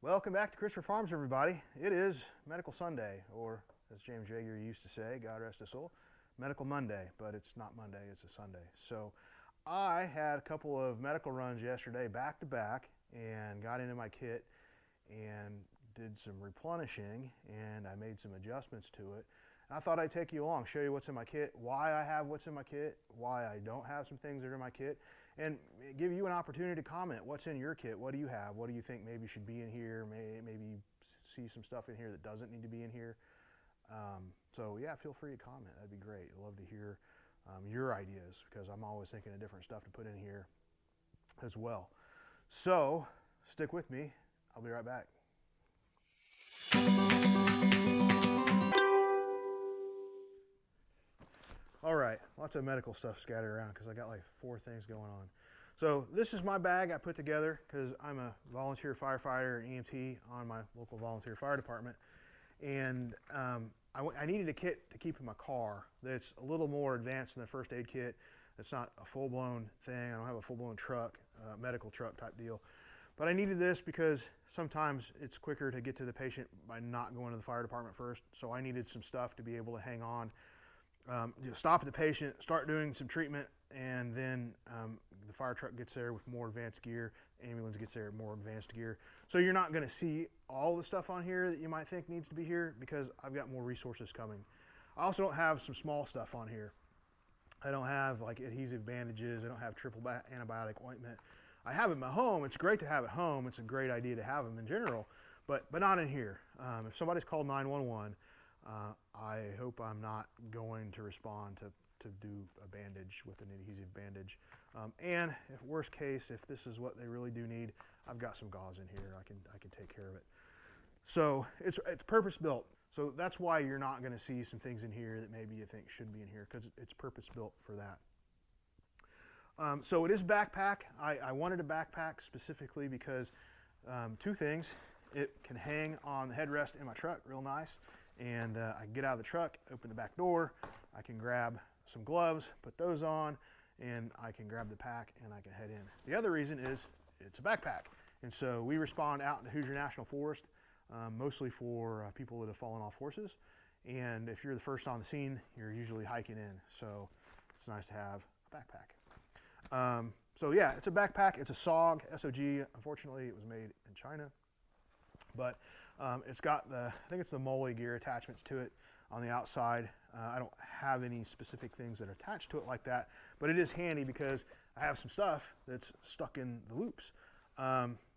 Welcome back to Christopher Farms, everybody. It is Medical Sunday, or as James Jaeger used to say, God rest his soul, Medical Monday, but it's not Monday, it's a Sunday. So I had a couple of medical runs yesterday back to back and got into my kit and did some replenishing, and I made some adjustments to it. And I thought I'd take you along, show you what's in my kit, why I have what's in my kit, why I don't have some things that are in my kit, and give you an opportunity to comment. What's in your kit? What do you have? What do you think maybe should be in here? Maybe see some stuff in here that doesn't need to be in here. So yeah, feel free to comment. That'd be great. I'd love to hear your ideas, because I'm always thinking of different stuff to put in here as well. So stick with me. I'll be right back. All right, lots of medical stuff scattered around because I got like 4 things going on. So this is my bag I put together because I'm a volunteer firefighter and EMT on my local volunteer fire department. And I needed a kit to keep in my car that's a little more advanced than the first aid kit. It's not a full-blown thing. I don't have a full-blown truck, medical truck type deal. But I needed this because sometimes it's quicker to get to the patient by not going to the fire department first. So I needed some stuff to be able to hang on, stop at the patient, start doing some treatment, and then the fire truck gets there with more advanced gear, ambulance gets there with more advanced gear. So you're not going to see all the stuff on here that you might think needs to be here because I've got more resources coming. I also don't have some small stuff on here. I don't have like adhesive bandages. I don't have triple antibiotic ointment. I have it in my home. It's great to have at home. It's a great idea to have them in general, but not in here. If somebody's called 911, I hope I'm not going to respond to do a bandage with an adhesive bandage. And if worst case, if this is what they really do need, I've got some gauze in here. I can take care of it. So it's purpose built. So that's why you're not going to see some things in here that maybe you think should be in here, because it's purpose built for that. So it is backpack. I wanted a backpack specifically because 2 things. It can hang on the headrest in my truck real nice, and I can get out of the truck, open the back door, I can grab some gloves, put those on, and I can grab the pack and I can head in. The other reason is it's a backpack, and so we respond out in the Hoosier National Forest, mostly for people that have fallen off horses, and if you're the first on the scene, you're usually hiking in, so it's nice to have a backpack. So yeah, it's a backpack. It's a SOG, S-O-G. Unfortunately, it was made in China, but it's got I think it's the MOLLE gear attachments to it on the outside. I don't have any specific things that are attached to it like that, but it is handy because I have some stuff that's stuck in the loops.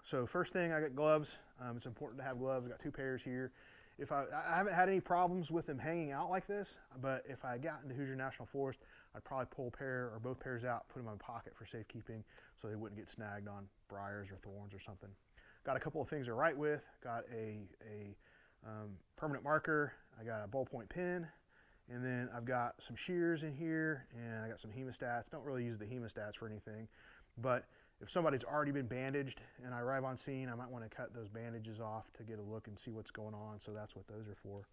So first thing, I got gloves. It's important to have gloves. I got 2 pairs here. If I haven't had any problems with them hanging out like this, but if I got into Hoosier National Forest, I'd probably pull a pair or both pairs out, put them in my pocket for safekeeping so they wouldn't get snagged on briars or thorns or something. Got a couple of things to write with. Got a permanent marker. I got a ballpoint pen, and then I've got some shears in here, and I got some hemostats. Don't really use the hemostats for anything, but if somebody's already been bandaged and I arrive on scene, I might want to cut those bandages off to get a look and see what's going on, so that's what those are for.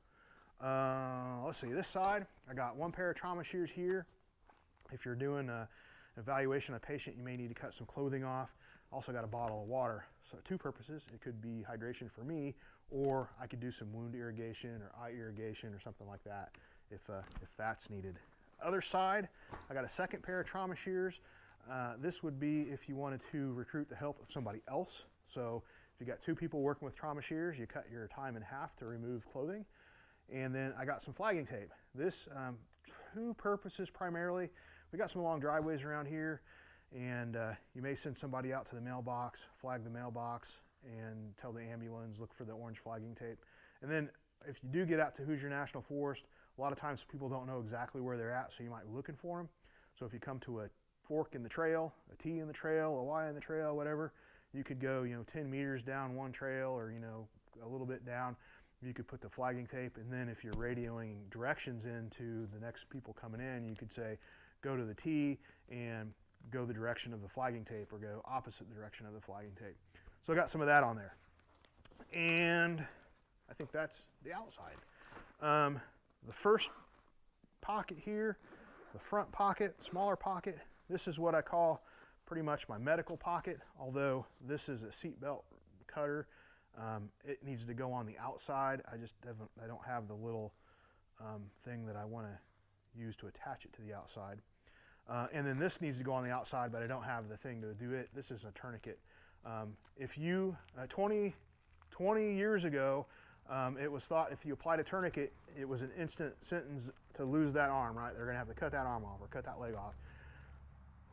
Let's see, this side, I got 1 pair of trauma shears here. If you're doing an evaluation of a patient, you may need to cut some clothing off. Also got a bottle of water, so 2 purposes. It could be hydration for me, or I could do some wound irrigation or eye irrigation or something like that if that's needed. Other side, I got a 2nd pair of trauma shears. This would be if you wanted to recruit the help of somebody else. So if you got 2 people working with trauma shears, you cut your time in half to remove clothing. And then I got some flagging tape. This, 2 purposes primarily. We got some long driveways around here, and you may send somebody out to the mailbox, flag the mailbox, and tell the ambulance, look for the orange flagging tape. And then if you do get out to Hoosier National Forest, a lot of times people don't know exactly where they're at, so you might be looking for them. So if you come to a fork in the trail, a T in the trail, a Y in the trail, whatever, you could go 10 meters down one trail, or a little bit down. You could put the flagging tape, and then if you're radioing directions into the next people coming in, you could say go to the T and go the direction of the flagging tape, or go opposite the direction of the flagging tape. So I got some of that on there, and I think that's the outside. The first pocket here, the front pocket, smaller pocket, this is what I call pretty much my medical pocket, although this is a seatbelt cutter. It needs to go on the outside. I don't have the little thing that I want to use to attach it to the outside. And then this needs to go on the outside, but I don't have the thing to do it. This is a tourniquet. If you, 20 years ago, it was thought if you applied a tourniquet, it was an instant sentence to lose that arm, right? They're going to have to cut that arm off or cut that leg off.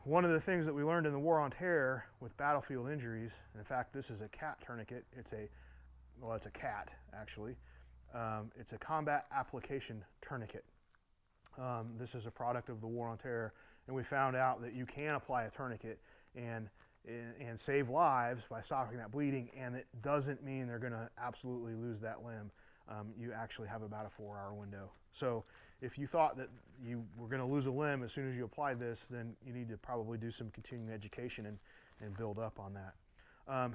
One of the things that we learned in the War on Terror with battlefield injuries, in fact, this is a CAT tourniquet. It's a CAT, actually. It's a combat application tourniquet. This is a product of the War on Terror, and we found out that you can apply a tourniquet and save lives by stopping that bleeding, and it doesn't mean they're going to absolutely lose that limb. You actually have about a 4-hour window. So if you thought that you were going to lose a limb as soon as you applied this, then you need to probably do some continuing education and build up on that.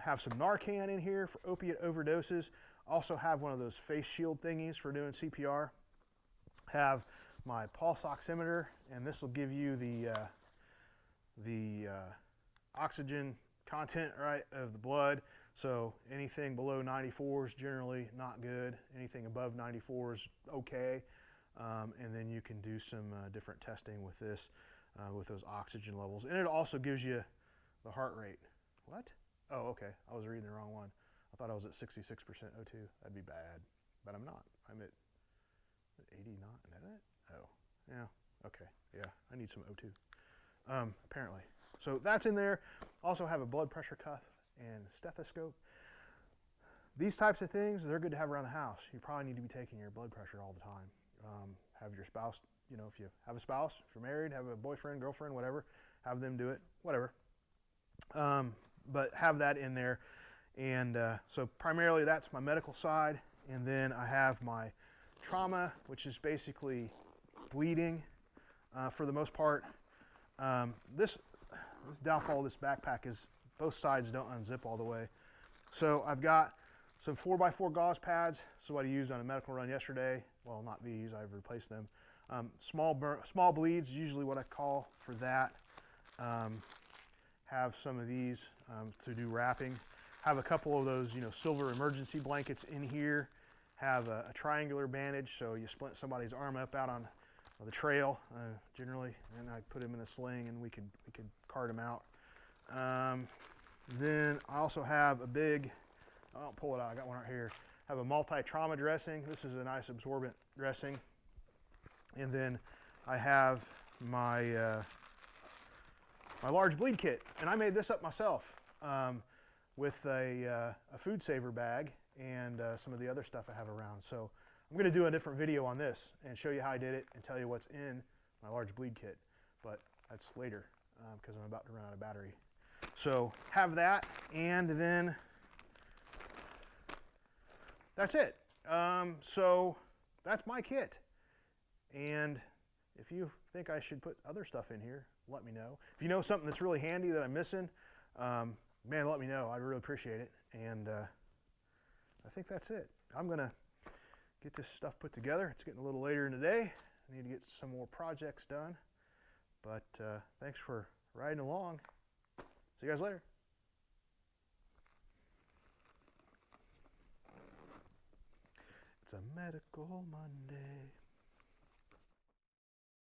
Have some Narcan in here for opiate overdoses. Also have one of those face shield thingies for doing CPR. Have my pulse oximeter, and this will give you the oxygen content, right, of the blood. So anything below 94 is generally not good. Anything above 94 is okay. And then you can do some different testing with this, with those oxygen levels. And it also gives you the heart rate. What? Oh, okay. I was reading the wrong one. I thought I was at 66% O2. That'd be bad, but I'm not. I'm at 89. Is that it? Oh, yeah. Okay. Yeah, I need some O2. Apparently. So that's in there. Also have a blood pressure cuff and stethoscope. These types of things, they're good to have around the house. You probably need to be taking your blood pressure all the time. Have your spouse, you know, if you have a spouse, if you're married, have a boyfriend, girlfriend, whatever, have them do it, whatever. But have that in there. And so primarily that's my medical side. And then I have my trauma, which is basically bleeding for the most part. This downfall of this backpack is both sides don't unzip all the way. So I've got some 4x4 gauze pads. This is what I used on a medical run yesterday. Well, not these, I've replaced them. Small bleeds, usually what I call for that. Have some of these to do wrapping. Have a couple of those, silver emergency blankets in here. Have a triangular bandage, so you splint somebody's arm up out on the trail, generally, and I put him in a sling, and we could cart him out. Then I also have a big, I'll pull it out, I got one right here. Have a multi-trauma dressing. This is a nice absorbent dressing. And then I have my my large bleed kit, and I made this up myself with a food saver bag and some of the other stuff I have around. So I'm going to do a different video on this and show you how I did it and tell you what's in my large bleed kit, but that's later because I'm about to run out of battery. So have that, and then that's it. So that's my kit. And if you think I should put other stuff in here, let me know. If you know something that's really handy that I'm missing, man, let me know. I'd really appreciate it. And I think that's it. I'm going to get this stuff put together. It's getting a little later in the day. I need to get some more projects done. But thanks for riding along. See you guys later. It's a medical Monday.